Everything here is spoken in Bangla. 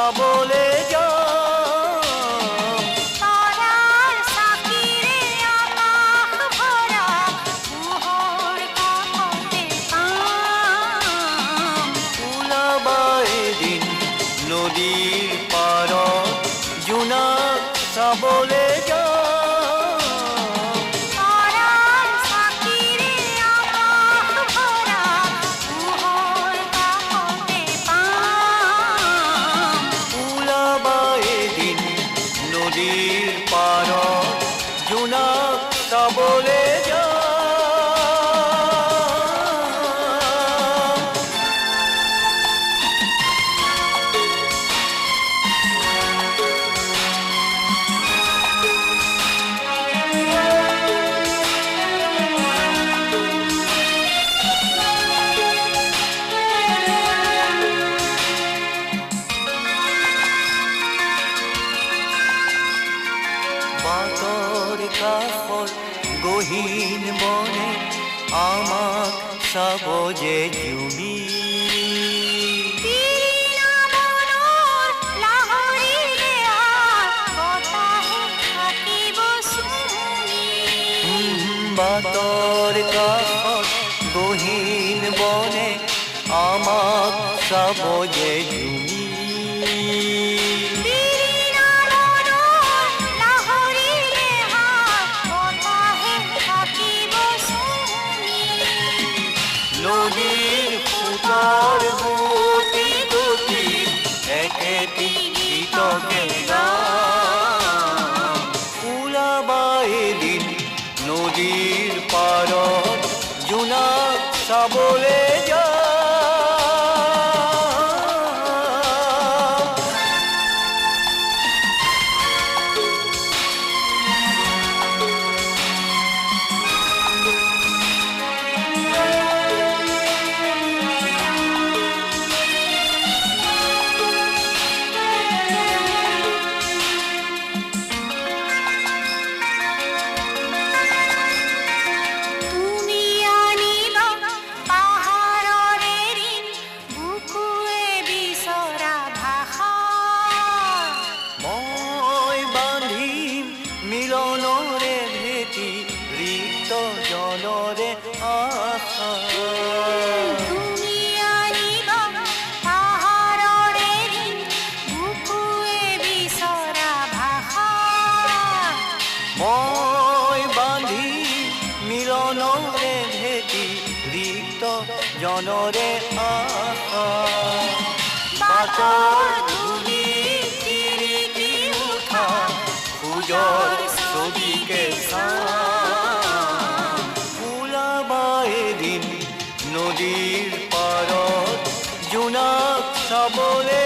চাবলে তারার সাকিরে আকাশ ভরা মোহর কাপড়ে পাম ওলাবাই দিন নদীর পাৰত জোনাক চাবলে তারার সাকিরে আকাশ ভরা মোহর কাপড়ে পাম ওলাবাই দিন নদীর পাৰত জোনাক চাবলে বাটৰ কাষৰ গহীন বনে আমাক চাব যে জুমি বাটৰ কাষত গহীন বনে আমাক চাব যে জুমি নদীৰ সোঁতৰ গতি গতি একেটি গীতকে গাম ওলাবাই দিন নদীৰ পাৰত জোনাক চাবলে তুমি আনিবা পাহাৰৰে ঋণ বুকুৱে বিচৰা ভাষা মই বান্ধিম মিলনৰে ভেটি ৰিক্ত জনৰে আশা তুমি আনিবা পাহাৰৰে ঋণ বুকুৱে বিচৰা ভাষা মই বান্ধিম মিলনৰে ভেটি ৰিক্ত জনৰে আশা বাটৰ ধূলি তিৰিকি উঠা খোজৰ ছবিকে চাম ওলাবাই দিন নদীৰ পাৰত জোনাক চাবলে